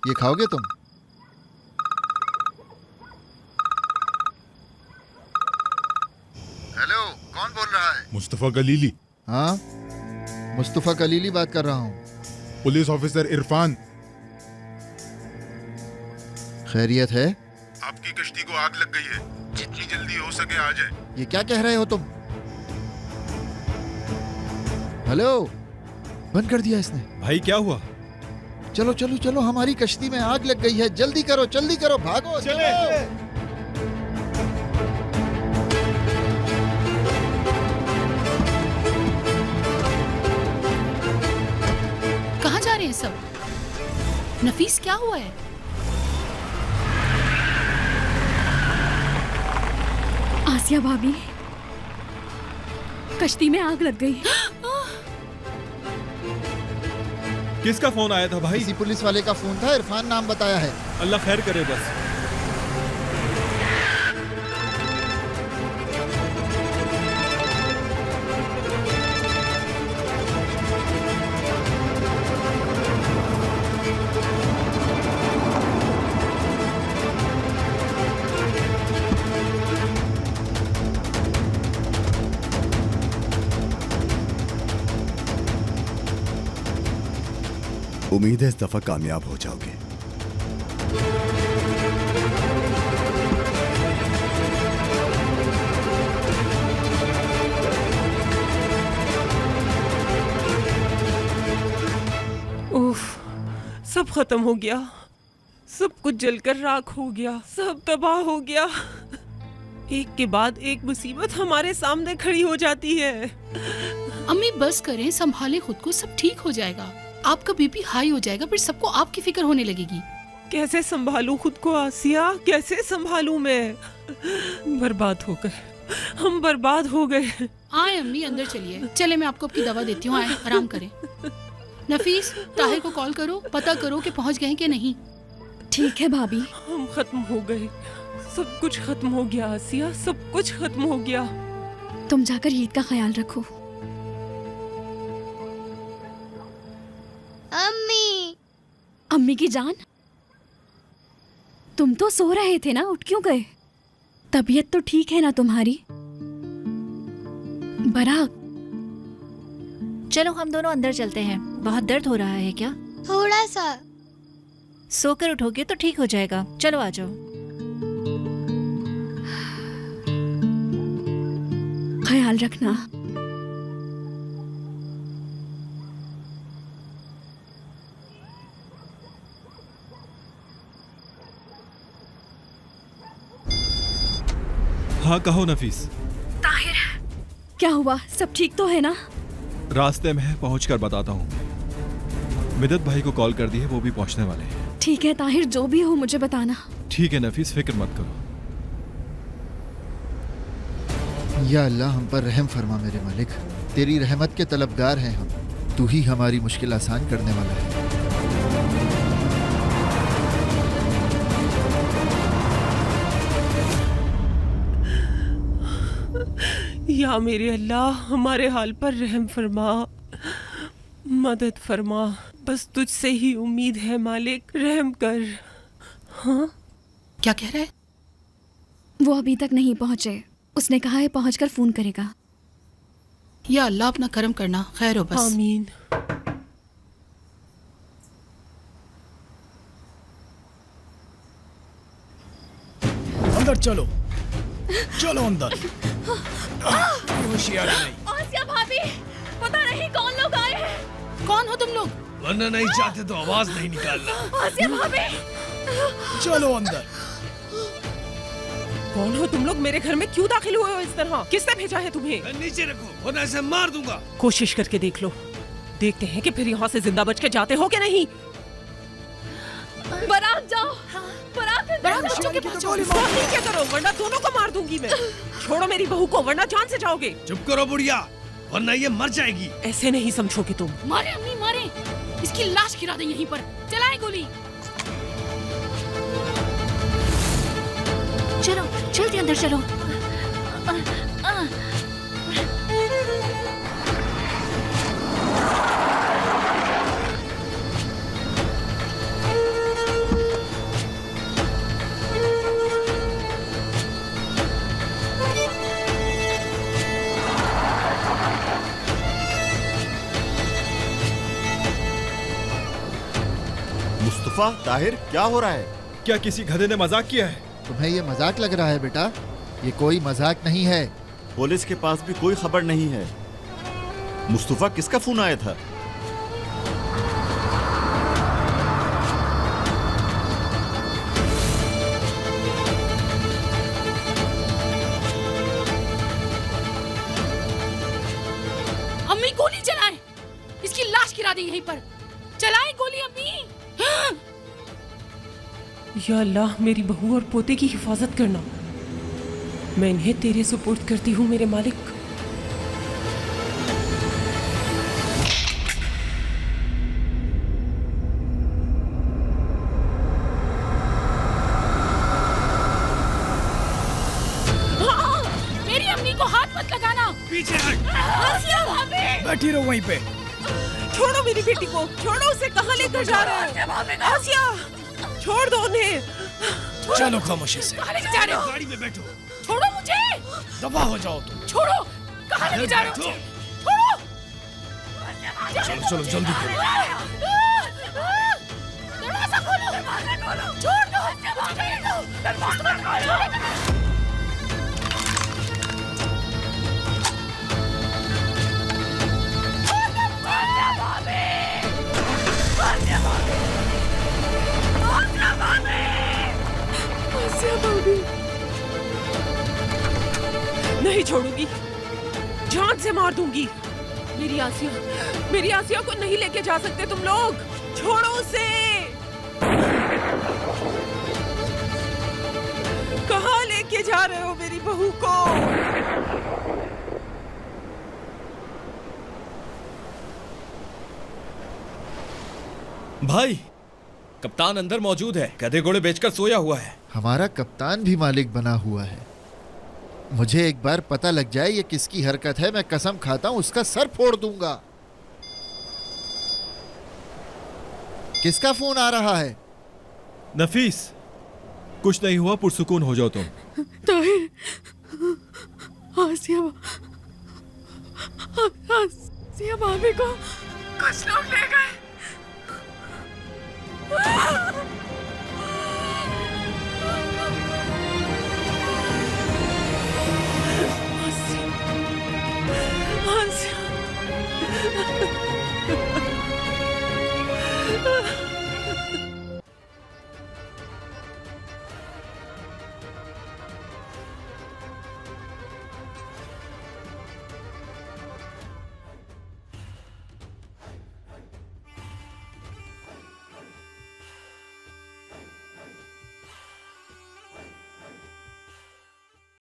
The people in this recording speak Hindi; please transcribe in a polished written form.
ये खाओगे तुम? हेलो, कौन बोल रहा है? मुस्तफा कलीली। हाँ, मुस्तफा कलीली बात कर रहा हूँ। Police officer Irfan. खैरियत है? आपकी कश्ती को आग लग गई है, जितनी जल्दी हो सके आ जाए। ये क्या कह रहे हो तुम? हेलो, बंद कर दिया इसने। भाई क्या हुआ? चलो चलो चलो, हमारी कश्ती में आग लग गई है। जल्दी करो, भागो। चले। कहाँ जा रहे हैं सब? नफीस, क्या हुआ है? आसिया भाभी, कश्ती में आग लग गई। किसका फोन आया था भाई? किसी पुलिस वाले का फोन था, इरफान नाम बताया है। अल्लाह खैर करे बस। उम्मीद है इस दफा कामयाब हो जाओगे। उफ, सब खत्म हो गया। सब कुछ जलकर राख हो गया। सब तबाह हो गया। एक के बाद एक मुसीबत हमारे सामने खड़ी हो जाती है। अम्मी बस करें, संभाले खुद को, सब ठीक हो जाएगा। आपका बीपी हाई हो जाएगा, फिर सबको आपकी फिक्र होने लगेगी। कैसे संभालूं खुद को आसिया? कैसे संभालूं मैं? बर्बाद हो गए, हम बर्बाद हो गए। आए अम्मी, अंदर चलिए। चले, मैं आपको आपकी दवा देती हूँ। आए, आराम करें। नफीस, ताहिर को कॉल करो, पता करो कि पहुँच गए कि नहीं। ठीक है भाभी। हम खत्म हो गए। सब कुछ खत्म हो गया आसिया, सब कुछ खत्म हो गया। तुम जाकर ईद का ख्याल रखो। अम्मी। अम्मी की जान, तुम तो सो रहे थे ना, उठ क्यों गए? तबीयत तो ठीक है ना तुम्हारी? बराक, चलो हम दोनों अंदर चलते हैं। बहुत दर्द हो रहा है क्या? थोड़ा सा। सोकर उठोगे तो ठीक हो जाएगा। चलो आ जाओ। ख्याल रखना। हाँ कहो नफीस। ताहिर, क्या हुआ? सब ठीक तो है ना? रास्ते में है, पहुँच कर बताता हूँ। मिदत भाई को कॉल कर दी है, वो भी पहुँचने वाले हैं। ठीक है ताहिर, जो भी हो मुझे बताना। ठीक है नफीस, फिक्र मत करो। या अल्लाह, हम पर रहम फरमा मेरे मालिक। तेरी रहमत के तलबगार हैं हम। तू ही हमारी मुश्किल आसान करने वाला है। या मेरे अल्लाह, हमारे हाल पर रहम फरमा, मदद फरमा। बस तुझसे ही उम्मीद है मालिक, रहम कर। हाँ, क्या कह रहा है? वो अभी तक नहीं पहुंचे। उसने कहा है पहुंचकर फोन करेगा। या अल्लाह, अपना करम करना, खैर हो बस। आमीन। अंदर चलो, चलो अंदर। होशियारी नहीं। आसिया भाभी, पता नहीं कौन लोग आए हैं। कौन हो तुम लोग? वरना नहीं चाहते तो आवाज नहीं निकालना। आसिया भाभी, चलो अंदर। कौन हो तुम लोग? मेरे घर में क्यों दाखिल हुए हो इस तरह? किसने भेजा है तुम्हें? नीचे रखो, वरना ऐसे मार दूंगा। कोशिश करके देख लो, देखते हैं कि फिर यहाँ से जिंदा बच के जाते हो कि नहीं। बारात जाओ। बारात बच्चों के पास जाओ। क्या करो, वरना दोनों को मार दूंगी मैं। छोड़ो मेरी बहू को, वरना जान से जाओगे। चुप करो बुढ़िया, वरना ये मर जाएगी। ऐसे नहीं समझोगे तुम। मारे अम्मी, मारे। इसकी लाश गिरा दे यहीं पर। चलाए गोली। चलो जल्दी अंदर चलो। मुस्तफा, ताहिर, क्या हो रहा है? क्या किसी गधे ने मजाक किया है? तुम्हें ये मजाक लग रहा है बेटा? ये कोई मजाक नहीं है। पुलिस के पास भी कोई खबर नहीं है। मुस्तफा, किसका फोन आया था? अम्मी गोली चलाएं, इसकी लाश गिरा दी यहीं पर। चलाएं गोली अम्मी। या अल्लाह, मेरी बहू और पोते की हिफाजत करना। मैं इन्हें तेरे सुपुर्द करती हूँ मेरे मालिक। हाँ, मेरी अम्मी को हाथ मत लगाना। पीछे हट। आसिया भाभी। बैठी रहो वहीं पे। छोड़ो मेरी बेटी को, छोड़ो उसे। कहाँ लेकर जा रहे हो? आसिया, छोड़ दो उन्हें। चलो खामोशी से। कहाँ लेके जा रहे हो? गाड़ी में बैठो। छोड़ो मुझे। दबा हो जाओ तुम। छोड़ो, कहाँ लेके जा रहे हो? बैठो। छोड़ो। चलो चलो जल्दी करो। दरवाजा खोलो। छोड़ दो। दरवाजा खोलो। नहीं छोड़ूंगी, जान से मार दूंगी। मेरी आसिया को नहीं लेके जा सकते तुम लोग। छोड़ो उसे। कहाँ लेके जा रहे हो मेरी बहू को? भाई, कप्तान अंदर मौजूद है, गधे घोड़े बेचकर सोया हुआ है। हमारा कप्तान भी मालिक बना हुआ है। मुझे एक बार पता लग जाए ये किसकी हरकत है, मैं कसम खाता हूं उसका सर फोड़ दूंगा। किसका फोन आ रहा है? नफीस, कुछ नहीं हुआ, पुरसुकून हो जाओ तुम। ताहिर, आसिया भाभी को कुछ लोग ले गए।